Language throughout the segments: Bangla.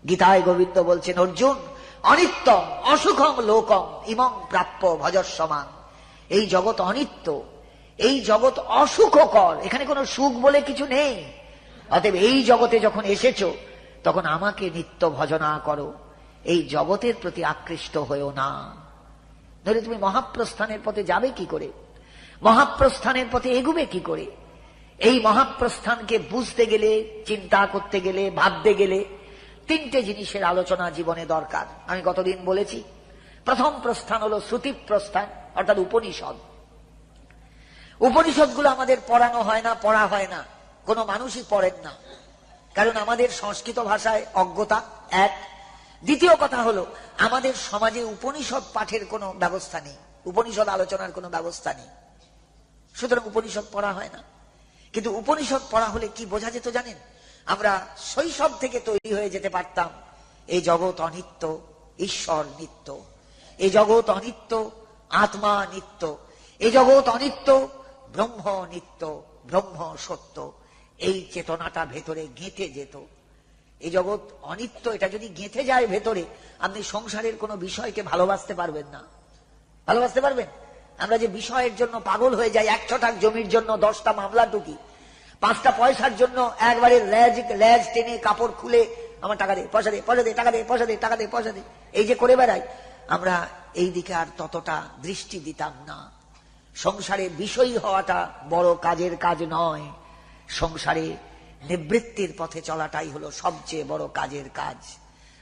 গীতায় গোবিন্দ বলছেন, অর্জুন অনিত্যম অসুখম লোকম ইমং প্রাপ্য ভজস্যমান। এই জগৎ অনিত্য, এই জগৎ অসুখকর, এখানে কোনো সুখ বলে কিছু নেই। অতএব এই জগতে যখন এসেছো তখন আমাকে নিত্য ভজনা করো, এই জগতের প্রতি আকৃষ্ট হয়েও না। ধরে তুমি মহাপ্রস্থানের পথে যাবে কি করে, মহাপ্রস্থানের পথে এগুবে কি করে? এই মহাপ্রস্থানকে বুঝতে গেলে, চিন্তা করতে গেলে, ভাবতে গেলে তিনটে জিনিসের আলোচনা জীবনে দরকার। আমি গতদিন বলেছি, প্রথম প্রস্থান হলো শ্রুতি প্রস্থান, অর্থাৎ উপনিষদ। উপনিষদগুলো আমাদের পড়ানো হয় না, পড়া হয় না, কোনো মানুষই পড়েন না, কারণ আমাদের সংস্কৃত ভাষায় অজ্ঞতা এক। দ্বিতীয় কথা হলো, আমাদের সমাজে উপনিষদ পাঠের কোনো ব্যবস্থা নেই, উপনিষদ আলোচনার কোনো ব্যবস্থা নেই, সুতরাং উপনিষদ পড়া হয় না। কিন্তু উপনিষদ পড়া হলে কি বোঝা যেত জানেন? আমরা শৈশব থেকে তৈরি হয়ে যেতে পারতাম, এই জগৎ অনিত্য, ঈশ্বর নিত্য, এই জগৎ অনিত্য, আত্মা নিত্য, এই জগৎ অনিত্য, ব্রহ্ম নিত্য, ব্রহ্ম সত্য। এই চেতনাটা ভেতরে গেঁথে যেত। এই জগৎ অনিত্য, এটা যদি গেঁথে যায় ভেতরে, আপনি সংসারের কোনো বিষয়কে ভালোবাসতে পারবেন না। ভালোবাসতে পারবেন? আমরা যে বিষয়ের জন্য পাগল হয়ে যাই, 1 ছটাক জমির জন্য 10টা মামলা টুকি, 5টা পয়সার জন্য একবারে লেজ টেনে কাপড় খুলে আমার টাকা দে, পয়সা দে, পয়সা দে, টাকা দে, পয়সা দে, টাকা দে, পয়সা দে, এই যে করে বেড়াই, আমরা এই দিকে আর ততটা দৃষ্টি দিতাম না। সংসারে বিষয়ী হওয়াটা বড় কাজের কাজ নয়, সংসারে নিবৃত্তির পথে চলাটাই হলো সবচেয়ে বড় কাজের কাজ।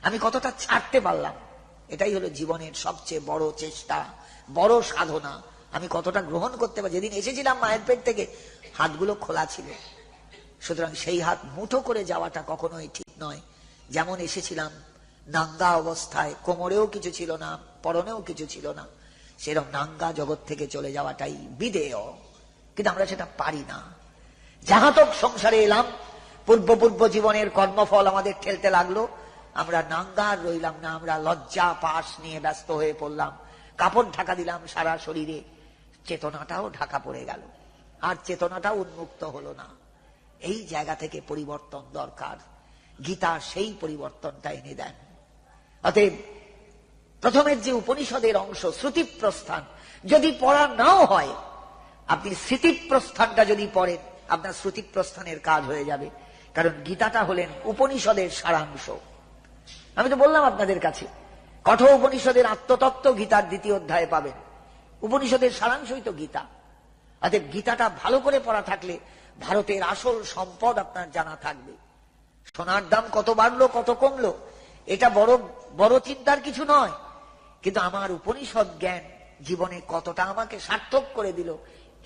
আমি কতটা ছাড়তে পারলাম, এটাই হলো জীবনের সবচেয়ে বড় চেষ্টা, বড় সাধনা। আমি কতটা গ্রহণ করতে পারি। যেদিন এসেছিলাম মায়ের পেট থেকে হাতগুলো খোলা ছিল, সুতরাং সেই হাত মুঠো করে যাওয়াটা কখনোই ঠিক নয়। যেমন এসেছিলাম নাঙ্গা অবস্থায়, কোমরেও কিছু ছিল না, পরনেও কিছু ছিল না, সেরকম নাঙ্গা জগৎ থেকে চলে যাওয়াটাই বিধেয়, কিন্তু আমরা সেটা পারি না। যাহাতক সংসারে এলাম, পূর্ব জীবনের কর্মফল আমাদের ঠেলতে লাগলো, আমরা নাঙ্গা রইলাম না, আমরা লজ্জা পাশ নিয়ে ব্যস্ত হয়ে পড়লাম, কাপড় ঢাকা দিলাম সারা শরীরে, চেতনাটাও ঢাকা পড়ে গেল, আর চেতনাটাও উন্মুক্ত হলো না। এই জায়গা থেকে পরিবর্তন দরকার। গীতা সেই পরিবর্তনটা এনে দেন। অতএব প্রথমের যে উপনিষদের অংশ শ্রুতি প্রস্থান যদি পড়া নাও হয়, আপনি স্মৃতি প্রস্থানটা যদি পড়েন, আপনার শ্রুতি প্রস্থানের কাজ হয়ে যাবে। কারণ গীতাটা হলেন উপনিষদের সারাংশ। আমি তো বললাম আপনাদের কাছে, কঠোর উপনিষদের আত্মতত্ত্ব গীতার 2য় অধ্যায়ে পাবেন। উপনিষদের সারাংশই তো গীতা। অতএব গীতাটা ভালো করে পড়া থাকলে ভারতের আসল সম্পদ আপনার জানা থাকবে। সোনার দাম কত বাড়লো, কত কমলো, এটা বড় বড় চিন্তার কিছু নয়, কিন্তু আমার উপনিষদ জ্ঞান জীবনে কতটা আমাকে সার্থক করে দিল,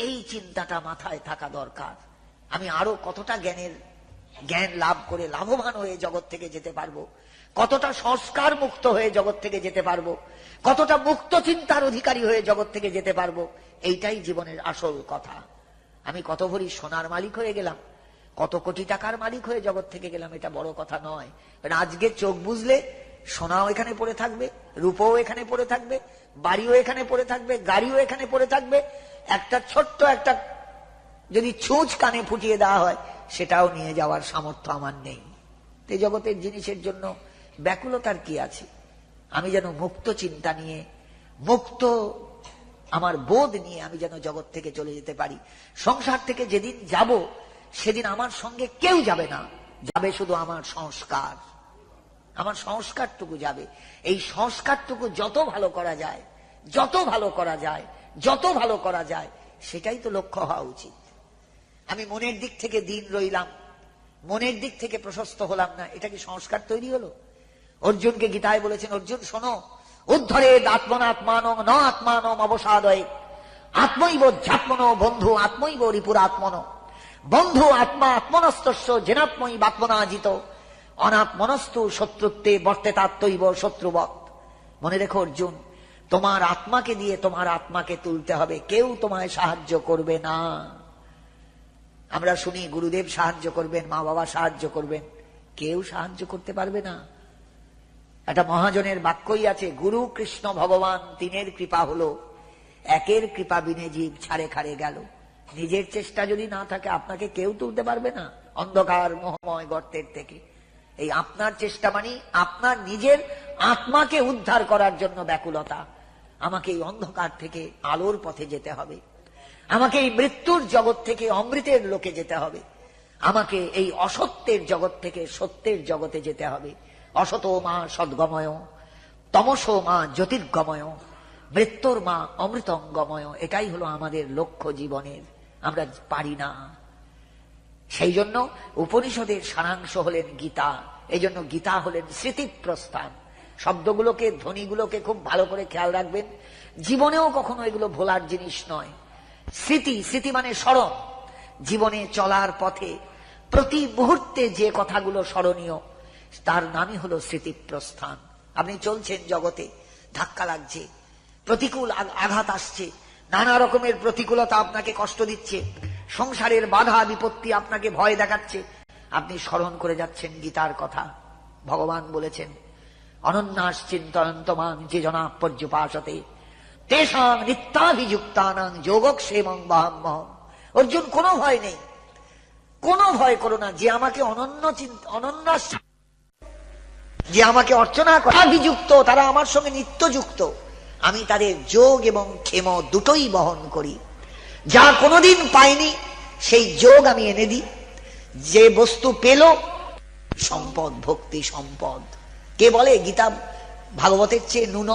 এই চিন্তাটা মাথায় থাকা দরকার। আমি আরো কতটা জ্ঞান লাভ করে লাভবান হয়ে জগৎ থেকে যেতে পারবো, কতটা সংস্কার মুক্ত হয়ে জগৎ থেকে যেতে পারবো, কতটা মুক্ত চিন্তার অধিকারী হয়ে জগৎ থেকে যেতে পারবো, এইটাই জীবনের আসল কথা। আমি কত ভরি সোনার মালিক হয়ে গেলাম, কত কোটি টাকার মালিক হয়ে জগৎ থেকে গেলাম, এটা বড় কথা নয়। কারণ আজকে চোখ বুঝলে সোনাও এখানে পড়ে থাকবে, রূপও এখানে পড়ে থাকবে, বাড়িও এখানে পড়ে থাকবে, গাড়িও এখানে পড়ে থাকবে। একটা ছোট্ট একটা যদি ছুঁচ কানে ফুটিয়ে দেওয়া হয়, সেটাও নিয়ে যাওয়ার সামর্থ্য আমার নেই। এই জগতের জিনিসের জন্য ব্যাকুলতার কি আছে? আমি যেন মুক্ত চিন্তা নিয়ে, মুক্ত আমার বোধ নিয়ে আমি যেন জগৎ থেকে চলে যেতে পারি। সংসার থেকে যেদিন যাব, সেদিন আমার সঙ্গে কেউ যাবে না, যাবে শুধু আমার সংস্কার। আমার সংস্কারটুকু যাবে। এই সংস্কারটুকু যত ভালো করা যায়, যত ভালো করা যায়, যত ভালো করা যায়, সেটাই তো লক্ষ্য হওয়া উচিত। আমি মনের দিক থেকে দিন রইলাম, মনের দিক থেকে প্রশস্ত হলাম না, এটা কি সংস্কার তৈরি হলো? অর্জুনকে গীতায় বলেছেন, অর্জুন শোনো, উদ্ধরে আত্মনাত্মানং ন আত্মানম অবসাদয়ে আত্মৈব ঝাত্মনো বন্ধু আত্মৈব রিপুরাত্মনো বন্ধু আত্মা আত্মনস্তস্য জেনাত্মই বাত্মনাজিত অনাত্মনস্তু শত্রুত্বে বর্তেতাত্মৈব শত্রুবৎ। মনে রেখো অর্জুন, তোমার আত্মাকে দিয়ে তোমার আত্মাকে তুলতে হবে, কেউ তোমায় সাহায্য করবে না। আমরা শুনি গুরুদেব সাহায্য করবেন, মা বাবা সাহায্য করবেন, কেউ সাহায্য করতে পারবে না। একটা মহাজনের বাক্যই আছে, গুরু কৃষ্ণ ভগবান তিনের কৃপা হলো, একের কৃপা বিনে জীব ছাড়ে খাড়ে গেল। নিজের চেষ্টা যদি না থাকে, আপনাকে কেউ তুলতে পারবে না অন্ধকার মোহময় গর্তের থেকে। এই আপনার চেষ্টা মানে আপনার নিজের আত্মাকে উদ্ধার করার জন্য ব্যাকুলতা। আমাকে এই অন্ধকার থেকে আলোর পথে যেতে হবে, আমাকে এই মৃত্যুর জগৎ থেকে অমৃতের লোকে যেতে হবে, আমাকে এই অসত্যের জগৎ থেকে সত্যের জগতে যেতে হবে। অসতো মা সদ্গময়, তমসো মা জ্যোতির্গময়, মৃত্যুর মা অমৃতঙ্গময়। এটাই হলো আমাদের লক্ষ্য জীবনের। আমরা পারি না। সেই জন্য উপনিষদের সারাংশ হলেন গীতা। এই জন্য গীতা হলেন স্মৃতিপ্রস্থান। শব্দগুলোকে, ধ্বনিগুলোকে খুব ভালো করে খেয়াল রাখবেন। জীবনেও কখনো এগুলো ভোলার জিনিস নয়। স্মৃতি, স্মৃতি মানে স্মরণ। জীবনে চলার পথে প্রতি মুহূর্তে যে কথাগুলো স্মরণীয়, তার নামই হলো স্মৃতিপ্রস্থান। আপনি চলছেন জগতে, ধাক্কা লাগছে, প্রতিকূল আঘাত আসছে, নানা রকমের প্রতিকূলতা আপনাকে কষ্ট দিচ্ছে, সংসারের বাধা বিপত্তি আপনাকে ভয় দেখাচ্ছে, আপনি স্মরণ করে যাচ্ছেন গীতার কথা। ভগবান বলেছেন, অনন্যাস চিন্তয়ন্তমাং যে জনা পর্যুপাসতে তেষাং নিত্যাভিযুক্তানাং যোগক্ষেমং বহাম্যহম। অর্জুন, কোনো ভয় নেই, কোনো ভয় করো না। যে আমাকে অনন্যাস, যে আমাকে অর্চনা করে অভিযুক্ত, তারা আমার সঙ্গে নিত্যযুক্ত। আমি তাদের যোগ এবং ক্ষেম দুটোই বহন করি। যা কোনোদিন পাইনি সেই যোগ আমি এনে দিই। যে বস্তু পেল, সম্পদ, ভক্তি সম্পদ। কে বলে গীতা ভাগবতের চেয়ে নুন?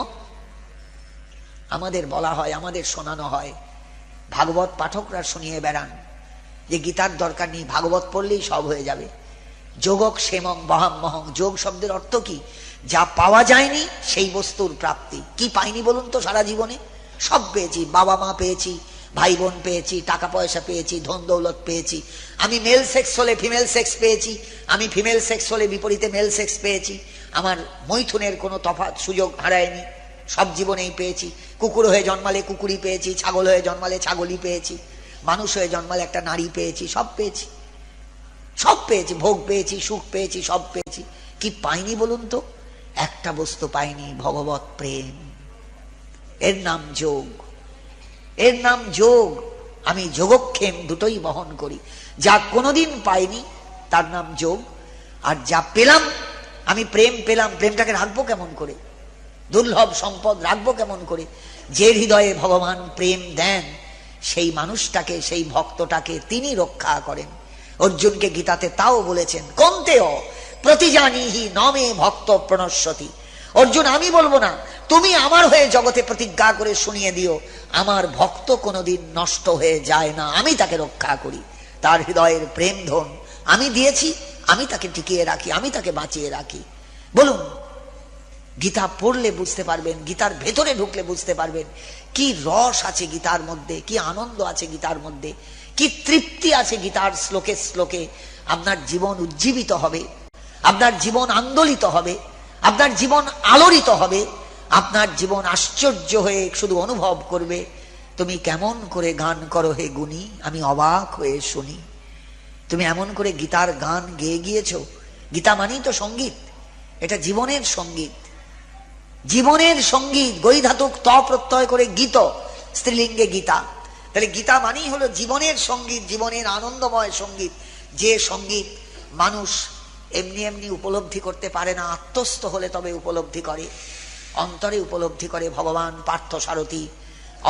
আমাদের বলা হয়, আমাদের শোনানো হয়, ভাগবত পাঠকরা শুনিয়ে বেড়ান যে গীতার দরকার নেই, ভাগবত পড়লেই সব হয়ে যাবে। যোগক্ষেমং বহাম্যহং। যোগ শব্দের অর্থ কি? যা পাওয়া যায়নি সেই বস্তুর প্রাপ্তি। কি পাইনি বলুন তো সারা জীবনে? সব পেয়েছি। বাবা মা পেয়েছি, ভাই বোন পেয়েছি, টাকা পয়সা পেয়েছি, ধন দৌলত পেয়েছি। আমি মেল সেক্স হলে ফিমেল সেক্স পেয়েছি, আমি ফিমেল সেক্স হলে বিপরীতে মেল সেক্স পেয়েছি। আমার মৈথুনের কোনো তফাৎ সুযোগ হারায়নি, সব জীবনেই পেয়েছি। কুকুর হয়ে জন্মালে কুকুরই পেয়েছি, ছাগল হয়ে জন্মালে ছাগলই পেয়েছি, মানুষ হয়ে জন্মালে একটা নারী পেয়েছি, সব পেয়েছি, সব পেয়েছি। ভোগ পেয়েছি, সুখ পেয়েছি, সব পেয়েছি। কি পাইনি বলুন তো? একটা বস্তু পাইনি, ভগবত প্রেম। এর নাম যোগ, এর নাম যোগ। আমি যোগক্ষেম দুটোই বহন করি। যা কোনোদিন পাইনি তার নাম যোগ, আর যা পেলাম, আমি প্রেম পেলাম, প্রেমটাকে রাখবো কেমন করে? দুর্লভ সম্পদ রাখবো কেমন করে? যে হৃদয়ে ভগবান প্রেম দেন, সেই মানুষটাকে, সেই ভক্তটাকে তিনি রক্ষা করেন। অর্জুনকে গীতাতে তাও বলেছেন, কন্তেয় প্রতিজানিহি নমে ভক্ত প্রণশ্যতি। অর্জুন, আমি বলবো না, তুমি আমার হয়ে জগতে প্রতিজ্ঞা করে শুনিয়ে দিও, আমার ভক্ত কোনোদিন নষ্ট হয়ে যায় না, আমি তাকে রক্ষা করি। তার হৃদয়ের প্রেম ধন আমি দিয়েছি, আমি তাকে টিকিয়ে রাখি, আমি তাকে বাঁচিয়ে রাখি। বলুন, গীতা পড়লে বুঝতে পারবেন, গীতার ভেতরে ঢুকলে বুঝতে পারবেন কি রস আছে গীতার মধ্যে, কি আনন্দ আছে গীতার মধ্যে, কি তৃপ্তি আছে গীতার শ্লোকে শ্লোকে। আপনার জীবন উজ্জীবিত হবে, আপনার জীবন আন্দোলিত হবে, আপনার জীবন আলোড়িত হবে, আপনার জীবন আশ্চর্য হয়ে শুধু অনুভব করবে, তুমি কেমন করে গান করো হে গুণী, আমি অবাক হয়ে শুনি। তুমি এমন করে গীতার গান গেয়ে গিয়েছো। গীতা মানেই তো সঙ্গীত, এটা জীবনের সঙ্গীত, জীবনের সঙ্গীত। গই ধাতুক ত প্রত্যয় করে গীত, স্ত্রীলিঙ্গে গীতা। তাহলে গীতা মানেই হলো জীবনের সঙ্গীত, জীবনের আনন্দময় সঙ্গীত। যে সঙ্গীত মানুষ এমনি এমনি উপলব্ধি করতে পারে না, আত্মস্থ হলে তবে উপলব্ধি করে, অন্তরে উপলব্ধি করে। ভগবান পার্থ সারথী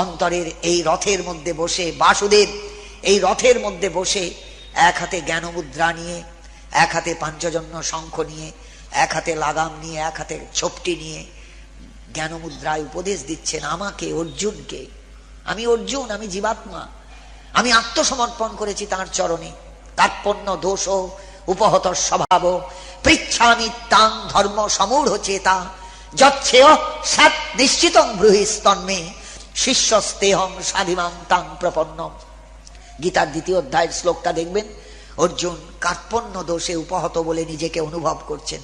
অন্তরের এই রথের মধ্যে বসে, বাসুদেব এই রথের মধ্যে বসে, এক হাতে জ্ঞান মুদ্রা নিয়ে, এক হাতে পাঞ্চজন্য শঙ্খ নিয়ে, এক হাতে লাগাম নিয়ে, এক হাতে ছোপটি নিয়ে জ্ঞান মুদ্রায় উপদেশ দিচ্ছেন আমাকে, অর্জুনকে। আমি অর্জুন, আমি জীবাত্মা, আমি আত্মসমর্পণ করেছি তাঁর চরণে। কার্পণ্য দোষ উপহত স্বভাব পৃচ্ছামি তাং ধর্ম সমূঢ় চেতা যচ্ছেয় সাত নিশ্চিতং ব্রুহিস্তন্মে শিষ্যস্তেহং স্বাধিমাং তাং প্রপন্নম। গীতার দ্বিতীয় অধ্যায়ের শ্লোকটা দেখবেন, অর্জুন কার্পণ্য দোষে উপহত বলে নিজেকে অনুভব করছেন।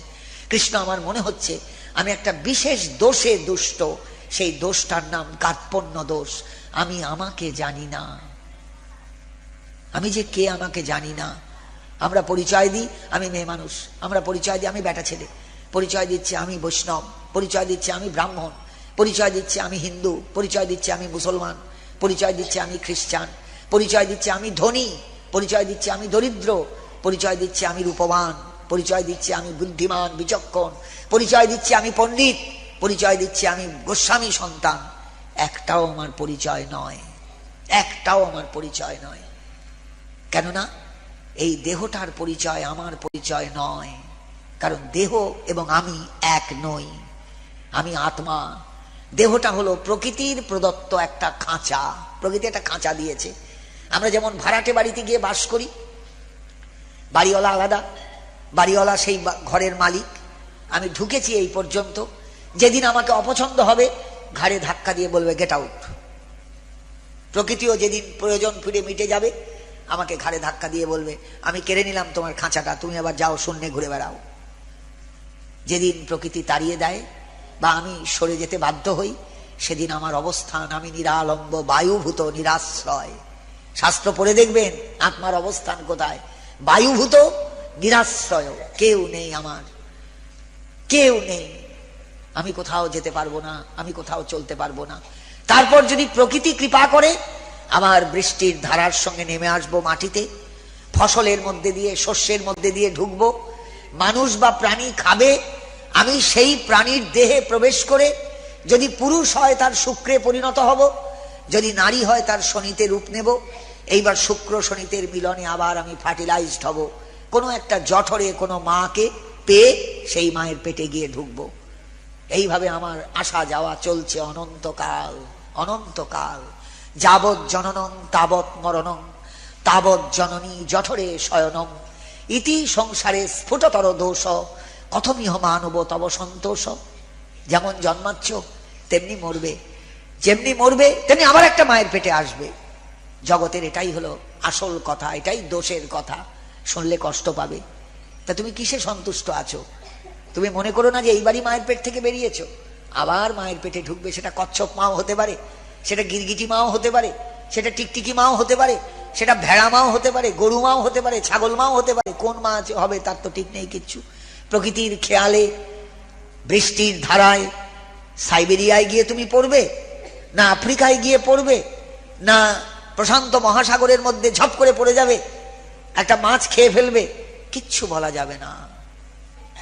কৃষ্ণ, আমার মনে হচ্ছে আমি একটা বিশেষ দোষে দুষ্ট, সেই দোষটার নাম কার্পণ্য দোষ। আমি আমাকে জানি না, আমি যে কে আমাকে জানি না। আমরা পরিচয় দিই আমি মেয়ে মানুষ, আমরা পরিচয় দিই আমি বেটা ছেলে, পরিচয় দিচ্ছি আমি বৈষ্ণব, পরিচয় দিচ্ছি আমি ব্রাহ্মণ, পরিচয় দিচ্ছি আমি হিন্দু, পরিচয় দিচ্ছি আমি মুসলমান, পরিচয় দিচ্ছি আমি খ্রিস্টান, পরিচয় দিচ্ছি আমি ধনী, পরিচয় দিচ্ছি আমি দরিদ্র, পরিচয় দিচ্ছি আমি রূপবান, পরিচয় দিচ্ছি আমি বুদ্ধিমান বিচক্ষণ, পরিচয় দিচ্ছি আমি পণ্ডিত, পরিচয় দিচ্ছি আমি গোস্বামী সন্তান, একটাও আমার পরিচয় নয়, একটাও আমার পরিচয় নয়। কেননা এই দেহটার পরিচয় আমার পরিচয় নয়, কারণ দেহ এবং আমি এক নই। আমি আত্মা, দেহটা হলো প্রকৃতির প্রদত্ত একটা খাঁচা। প্রকৃতি একটা খাঁচা দিয়েছে। আমরা যেমন ভাড়াটে বাড়িতে গিয়ে বাস করি, বাড়িওয়ালা আলাদা, বাড়িওয়ালা সেই ঘরের মালিক, আমি ঢুকেছি এই পর্যন্ত, যেদিন আমাকে অপছন্দ হবে ঘাড়ে ধাক্কা দিয়ে বলবে গেট আউট। প্রকৃতিও যেদিন প্রয়োজন ফিরে মিটে যাবে আমাকে ঘাড়ে ধাক্কা দিয়ে বলবে আমি কেড়ে নিলাম তোমার খাঁচাটা, তুমি আবার যাও শূন্যে ঘুরে বেড়াও। যেদিন প্রকৃতি তাড়িয়ে দেয় বা আমি সরে যেতে বাধ্য হই, সেদিন আমার অবস্থান, আমি নিরালম্ব বায়ুভূত নিরাশ্রয়। শাস্ত্র পড়ে দেখবেন আত্মার অবস্থান কোথায়, বায়ুভূত নিরাশ্রয়। কেউ নেই আমার, কেউ নেই, আমি কোথাও যেতে পারবো না, আমি কোথাও চলতে পারবো না। তারপর যদি প্রকৃতি কৃপা করে আমার বৃষ্টির ধারার সঙ্গে নেমে আসবো মাটিতে, ফসলের মধ্যে দিয়ে শস্যের মধ্যে দিয়ে ঢুকবো, মানুষ বা প্রাণী খাবে, আমি সেই প্রাণীর দেহে প্রবেশ করে যদি পুরুষ হয় তার শুক্রে পরিণত হব, যদি নারী হয় তার শনিতে রূপ নেব। এইবার শুক্র শনিতের মিলনে আবার আমি ফার্টিলাইজড হব, কোনো একটা জঠরে কোনো মাকে পেয়ে সেই মায়ের পেটে গিয়ে ঢুকবো। এইভাবে আমার আসা যাওয়া চলছে অনন্তকাল, অনন্তকাল। যাবৎ জননং তাবৎ মরণং, তাবৎ জননী জঠরে শয়নং, ইতি সংসারে স্ফুটতর দোষ, কথমিহ মানব তব সন্তোষ। যেমন জন্মাচ্ছ তেমনি মরবে, যেমনি মরবে তেমনি আবার একটা মায়ের পেটে আসবে। জগতের এটাই হলো আসল কথা, এটাই দোষের কথা, শুনলে কষ্ট পাবে। তা তুমি কিসে সন্তুষ্ট আছো? তুমি মনে করো না যে এইবারই মায়ের পেট থেকে বেরিয়েছো, আবার মায়ের পেটে ঢুকবে। সেটা কচ্ছপ মাও হতে পারে, সেটা গিরগিটি মাও হতে পারে, সেটা টিকটিকি মাও হতে পারে, সেটা ভেড়া মাও হতে পারে, গরু মাও হতে পারে, ছাগল মাও হতে পারে। কোন মা হবে তার তো ঠিক নেই কিচ্ছু। প্রকৃতির খেয়ালে, বৃষ্টির ধারায় সাইবেরিয়ায় গিয়ে তুমি পড়বে, না আফ্রিকায় গিয়ে পড়বে, না প্রশান্ত মহাসাগরের মধ্যে ঝপ করে পড়ে যাবে, একটা মাছ খেয়ে ফেলবে, কিচ্ছু বলা যাবে না।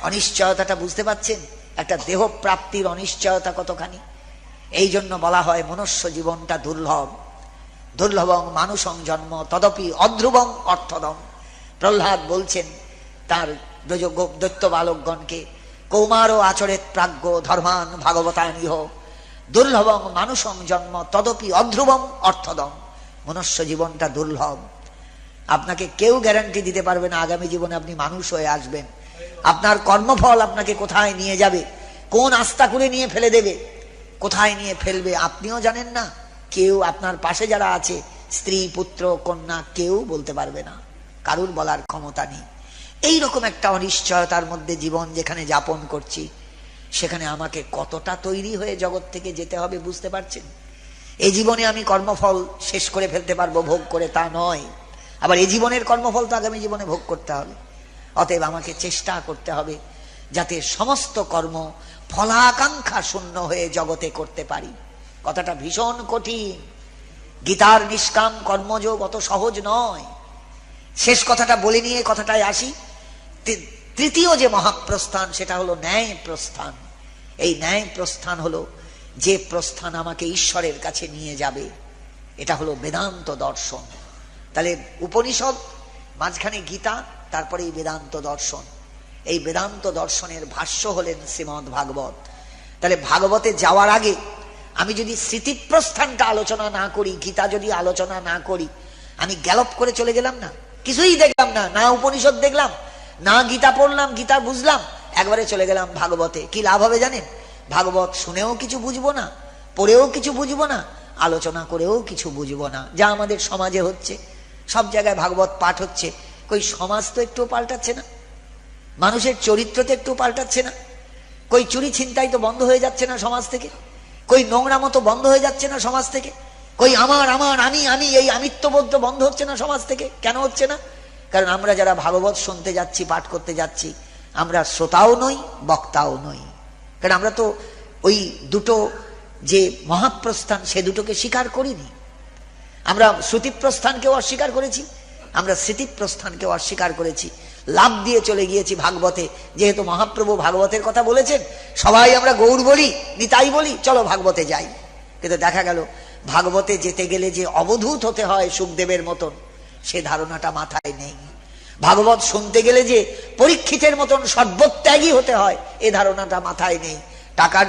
অনিশ্চয়তাটা বুঝতে পাচ্ছেন? একটা দেহ প্রাপ্তির অনিশ্চয়তা কতখানি। এই জন্য বলা হয় মনুষ্য জীবনটা দুর্লভ। দুর্লভং মানুষং জন্ম তদপি অধ্রুবং অর্থদম। প্রহ্লাদ বলছেন তার দৈত্য বালকগণকে, কৌমার আচরেত প্রাজ্ঞ ধর্মান ভাগবতানিহ, দুর্লভং মানুষং জন্ম তদপি অধ্রুবং অর্থদম। মনুষ্য জীবনটা দুর্লভ। আপনাকে কেউ গ্যারান্টি দিতে পারবে না আগামী জীবনে আপনি মানুষ হয়ে আসবেন। আপনার কর্মফল আপনাকে কোথায় নিয়ে যাবে, কোন আস্থা করে নিয়ে ফেলে দেবে, কোথায় নিয়ে ফেলবে আপনিও জানেন না, কেউ আপনার পাশে যারা আছে স্ত্রী পুত্র কন্যা কেউ বলতে পারবে না, কারুর বলার ক্ষমতা নেই। এইরকম একটা অনিশ্চয়তার মধ্যে জীবন যেখানে যাপন করছি, সেখানে আমাকে কতটা তৈরি হয়ে জগৎ থেকে যেতে হবে বুঝতে পারছেন? এই জীবনে আমি কর্মফল শেষ করে ফেলতে পারবো ভোগ করে তা নয়, আবার এই জীবনের কর্মফল তো আগামী জীবনে ভোগ করতে হবে। অতএব আমাকে চেষ্টা করতে হবে যাতে সমস্ত কর্ম ফলাকাঙ্ক্ষা শূন্য হয়ে জগতে করতে পারি। কথাটা ভীষণ কঠিন। গীতার নিষ্কাম কর্মযোগ অত সহজ নয়। শেষ কথাটা বলে নিয়ে কথাটায় আসি। তৃতীয় যে মহাপ্রস্থান সেটা হলো ন্যায় প্রস্থান। এই ন্যায় প্রস্থান হলো যে প্রস্থান আমাকে ঈশ্বরের কাছে নিয়ে যাবে, এটা হলো বেদান্ত দর্শন। তাহলে উপনিষদ, মাঝখানে গীতা, তারপরে এই বেদান্ত দর্শন। এই বেদান্ত দর্শনের ভাষ্য হলেন শ্রীমদ্ ভাগবত। তাহলে ভাগবতে যাওয়ার আগে আমি যদি স্মৃতিপ্রস্থানটা আলোচনা না করি, গীতা যদি আলোচনা না করি, আমি গ্যালপ করে চলে গেলাম না, কিছুই দেখলাম না, না উপনিষদ দেখলাম, না গীতা পড়লাম, গীতা বুঝলাম, একবারে চলে গেলাম ভাগবতে, কি লাভ হবে জানেন? ভাগবত শুনেও কিছু বুঝবো না, পড়েও কিছু বুঝবো না, আলোচনা করেও কিছু বুঝবো না। যা আমাদের সমাজে হচ্ছে, সব জায়গায় ভাগবত পাঠ হচ্ছে, কই সমাজ তো একটু পাল্টাচ্ছে না, মানুষের চরিত্র তো একটু পাল্টাচ্ছে না, কই চুরি ছিনতাই তো বন্ধ হয়ে যাচ্ছে না সমাজ থেকে, কই নোংরা মতো বন্ধ হয়ে যাচ্ছে না সমাজ থেকে, কই আমার আমার আমি আমি এই আমিত্ববোধ বন্ধ হচ্ছে না সমাজ থেকে। কেন হচ্ছে না? কারণ আমরা যারা ভাগবত শুনতে যাচ্ছি, পাঠ করতে যাচ্ছি, আমরা শ্রোতাও নই, বক্তাও নই। কারণ আমরা তো ওই দুটো যে মহাপ্রস্থান সে দুটোকে স্বীকার করিনি। আমরা শ্রুতিপ্রস্থানকেও অস্বীকার করেছি, আমরা স্মৃতিপ্রস্থানকেও অস্বীকার করেছি। লাভ দিয়ে চলে গিয়েছি ভাগবতে, যেহেতু মহাপ্রভু ভাগবতের কথা বলেছেন, সবাই আমরা গৌর বলি, নিতাই বলি, চলো ভাগবতে যাই। কিন্তু দেখা গেল ভাগবতে যেতে গেলে যে অবধূত হতে হয় সুখদেবের মতন, সে ধারণাটা মাথায় নেই। ভাগবত শুনতে গেলে যে পরীক্ষিতের মতন সর্বত্যাগী হতে হয়, এ ধারণাটা মাথায় নেই। টাকার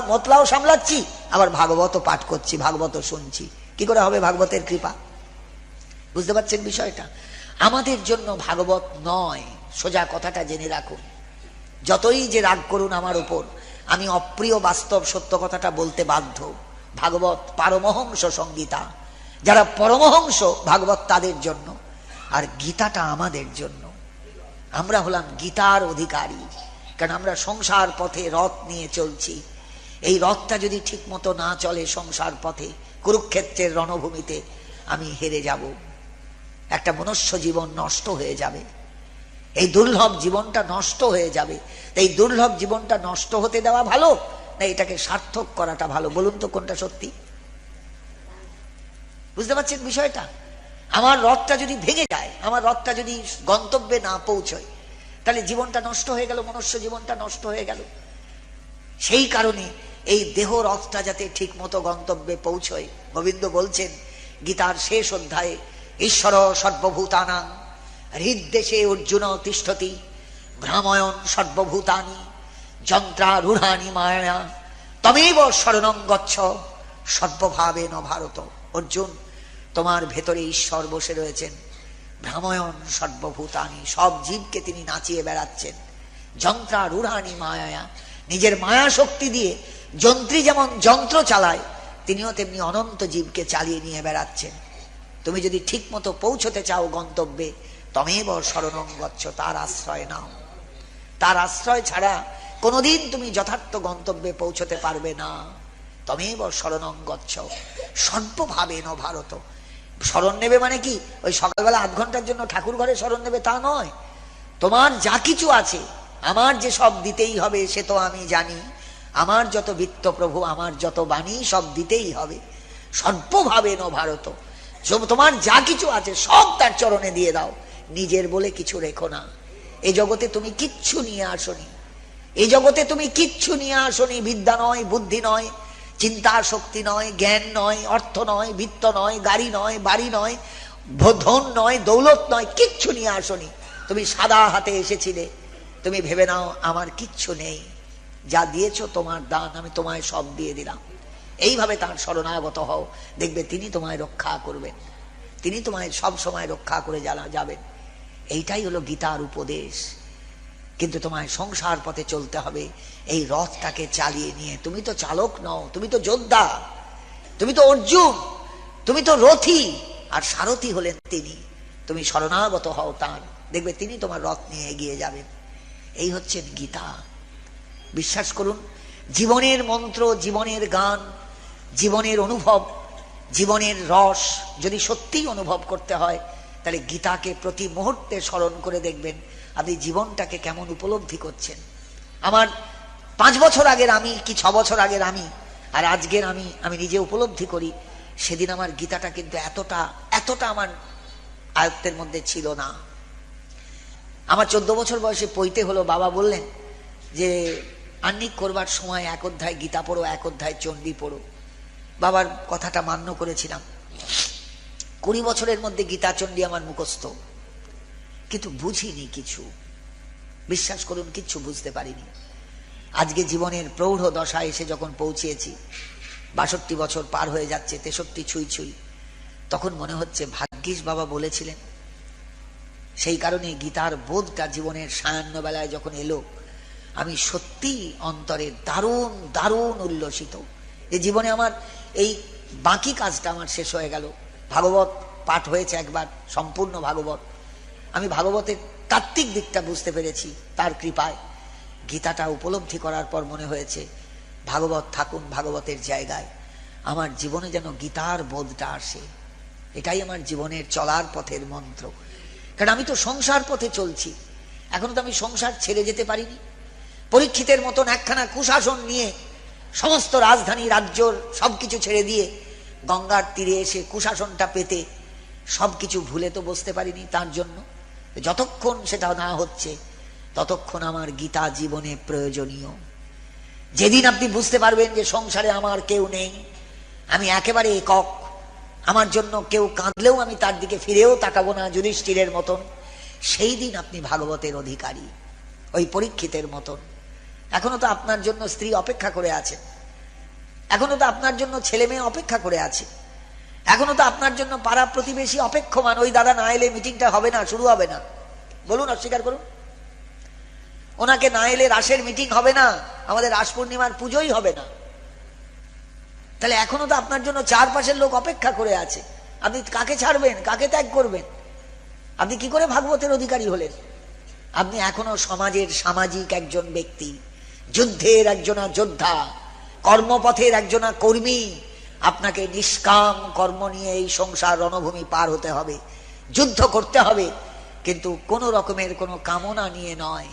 মতলাও সামলাচ্ছি, আবার ভাগবতও পাঠ করছি, ভাগবতও শুনছি। কি করে হবে ভাগবতের কৃপা? বুঝতে পারছেন বিষয়টা? আমাদের জন্য ভাগবত নয়, সোজা কথাটা জেনে রাখুন। যতই যে রাগ করুন আমার উপর, আমি অপ্রিয় বাস্তব সত্য কথাটা বলতে বাধ্য। ভাগবত পারমহংস সংগীতা, যারা পরমহংস ভাগবত তাদের জন্য, আর গীতাটা আমাদের জন্য। আমরা হলাম গীতার অধিকারী, কারণ আমরা সংসার পথে রথ নিয়ে চলছি। এই রথটা যদি ঠিক মতো না চলে সংসার পথে, কুরুক্ষেত্রের রণভূমিতে আমি হেরে যাব, একটা মনুষ্য জীবন নষ্ট হয়ে যাবে, এই দুর্লভ জীবনটা নষ্ট হয়ে যাবে। এই দুর্লভ জীবনটা নষ্ট হতে দেওয়া ভালো না এটাকে সার্থক করাটা ভালো? বলুন তো কোনটা সত্যি? বুঝতে পারছেন বিষয়টা? আমার রথটা যদি ভেঙে যায়, আমার রথটা যদি গন্তব্যে না পৌঁছয়, তাহলে জীবনটা নষ্ট হয়ে গেল, মনুষ্য জীবনটা নষ্ট হয়ে গেল। সেই কারণে এই দেহ রথটা যাতে ঠিক মতো গন্তব্যে পৌঁছয়, গোবিন্দ বলছেন গীতার শেষ অধ্যায়ে, ঈশ্বর সর্বভূতানাং হৃদ্দেশে অর্জুন তিষ্ঠতি ভ্রাময়ন সর্বভূতানি যন্ত্রারূঢ়ানি মায়া তমেব শরণং গচ্ছ সর্বভাবেন ভারত। অর্জুন, তোমার ভেতরে ঈশ্বর বসে রয়েছেন, ভ্রাময়ন সর্বভূতানি, সব জীবকে তিনি নাচিয়ে বেড়াচ্ছেন। যন্ত্রারূঢ়ানি মায়া, নিজের মায়া শক্তি দিয়ে যন্ত্রী যেমন যন্ত্র চালায়, তিনিও তেমনি অনন্ত জীবকে চালিয়ে নিয়ে বেড়াচ্ছেন। তুমি যদি ঠিক মতো পৌঁছতে চাও গন্তব্যে, তমেব শরণং গচ্ছ, তার আশ্রয় নাও। তার আশ্রয় ছাড়া কোনোদিন তুমি যথার্থ গন্তব্যে পৌঁছতে পারবে না। তমেব শরণং গচ্ছ সর্বভাবেন ভারত। শরণ নেবে মানে কি ওই সকালবেলা 8 ঘন্টার জন্য ঠাকুর ঘরে শরণ নেবে তা নয়। তোমার যা কিছু আছে, আমার যে সব দিতেই হবে সে তো আমি জানি। আমার যত বিত্ত প্রভু, আমার যত বাণী, সব দিতেই হবে। সর্বভাবেন ভারত, তোমার যা কিছু আছে সব তার চরণে দিয়ে দাও, নিজের বলে কিছু রেখো না। এই জগতে তুমি কিচ্ছু নিয়ে আসনি, এই জগতে তুমি কিচ্ছু নিয়ে আসনি। বিদ্যা নয়, বুদ্ধি নয়, চিন্তা শক্তি নয়, জ্ঞান নয়, অর্থ নয়, বিত্ত নয়, গাড়ি নয়, বাড়ি নয়, ধন নয়, দৌলত নয়, কিচ্ছু নিয়ে আসনি। তুমি সাদা হাতে এসেছিলে। তুমি ভেবে নাও আমার কিচ্ছু নেই, যা দিয়েছো তোমার দান, আমি তোমায় সব দিয়ে দিলাম। এইভাবে তার শরণাগত হও, দেখবে তিনি তোমায় রক্ষা করবেন, তিনি তোমায় সব সময় রক্ষা করে যাবেন। এইটাই হলো গীতার উপদেশ। কিন্তু তোমায় সংসার পথে চলতে হবে এই রথটাকে চালিয়ে নিয়ে। তুমি তো চালক নও, তুমি তো যোদ্ধা, তুমি তো অর্জুন, তুমি তো রথী, আর সারথী হলেন তিনি। তুমি শরণাগত হও তার, দেখবে তিনি তোমার রথ নিয়ে এগিয়ে যাবেন। এই হচ্ছে গীতা। বিশ্বাস করুন, জীবনের মন্ত্র, জীবনের গান, জীবনের অনুভব, জীবনের রস যদি সত্যিই অনুভব করতে হয়, তাহলে গীতাকে প্রতি মুহূর্তে স্মরণ করে দেখবেন আপনি জীবনটাকে কেমন উপলব্ধি করছেন। আমার 5 বছর আগের আমি কি 6 বছর আগের আমি আর আজকের আমি নিজে উপলব্ধি করি, সেদিন আমার গীতাটা কিন্তু এতটা আমার আয়ত্তের মধ্যে ছিল না। আমার 14 বছর বয়সে পইতে হলো। বাবা বললেন যে আহ্নিক করবার সময় 1 অধ্যায় গীতা পড়ো, 1 অধ্যায় চণ্ডী পড়ো। বাবার কথাটা মান্য করেছিলাম। 20 বছরের মধ্যে গীতা চণ্ডী আমার মুখস্থ, কিন্তু বুঝিনি কিছু। বিশ্বাস করুন, কিচ্ছু বুঝতে পারিনি। আজকে জীবনের প্রৌঢ় দশায় এসে যখন পৌঁছিয়েছি, 62 বছর পার হয়ে যাচ্ছে, 63 ছুঁই ছুঁই, তখন মনে হচ্ছে ভাগ্যিস বাবা বলেছিলেন। সেই কারণে গীতার বোধটা জীবনের সায়ান্ন বেলায় যখন এলো, আমি সত্যি অন্তরে দারুণ দারুণ উল্লসিত। যে জীবনে আমার এই বাকি কাজটা আমার শেষ হয়ে গেল। ভাগবত পাঠ হয়েছে একবার, সম্পূর্ণ ভাগবত। আমি ভাগবতের তাত্ত্বিক দিকটা বুঝতে পেরেছি তার কৃপায়। গীতাটা উপলব্ধি করার পর মনে হয়েছে ভাগবত থাকুন ভাগবতের জায়গায়, আমার জীবনে যেন গীতার বোধটা আসে। এটাই আমার জীবনের চলার পথের মন্ত্র। কারণ আমি তো সংসার পথে চলছি, এখনো তো আমি সংসার ছেড়ে যেতে পারিনি। পরীক্ষিতের মতন একখানা কুশাসন নিয়ে সমস্ত রাজধানী রাজ্যর সবকিছু ছেড়ে দিয়ে গঙ্গার তীরে এসে কুশাসনটা পেতে সবকিছু ভুলে তো বসতে পারিনি। তার জন্য যতক্ষণ সেটা না হচ্ছে ততক্ষণ আমার গীতা জীবনে প্রয়োজনীয়। যেদিন আপনি বুঝতে পারবেন যে সংসারে আমার কেউ নেই, আমি একেবারে একক, আমার জন্য কেউ কাঁদলেও আমি তার দিকে ফিরেও তাকাবো না যুধিষ্ঠিরের মতন, সেই দিন আপনি ভাগবতের অধিকারী, ওই পরীক্ষিতের মতন। এখনো তো আপনার জন্য স্ত্রী অপেক্ষা করে আছে, এখনো তো আপনার জন্য ছেলে মেয়ে অপেক্ষা করে আছে, এখনো তো আপনার জন্য পাড়া প্রতিবেশী অপেক্ষমান, ওই দাদা না এলে মিটিংটা হবে না, শুরু হবে না। বলুন, অস্বীকার করুন। ওনাকে না এলে রাসের মিটিং হবে না, আমাদের রাস পূর্ণিমার পুজোই হবে না। তাহলে এখনো তো আপনার জন্য চারপাশের লোক অপেক্ষা করে আছে। আপনি কাকে ছাড়বেন, কাকে ত্যাগ করবেন? আপনি কি করে ভাগবতের অধিকারী হলেন? আপনি এখনো সমাজের সামাজিক একজন ব্যক্তি, যুদ্ধের একজনা যোদ্ধা, কর্মপথের একজনা কর্মী। আপনাকে নিষ্কাম কর্ম নিয়ে এই সংসার রণভূমি পার হতে হবে, যুদ্ধ করতে হবে, কিন্তু কোন রকমের কোনো কামনা নিয়ে নয়।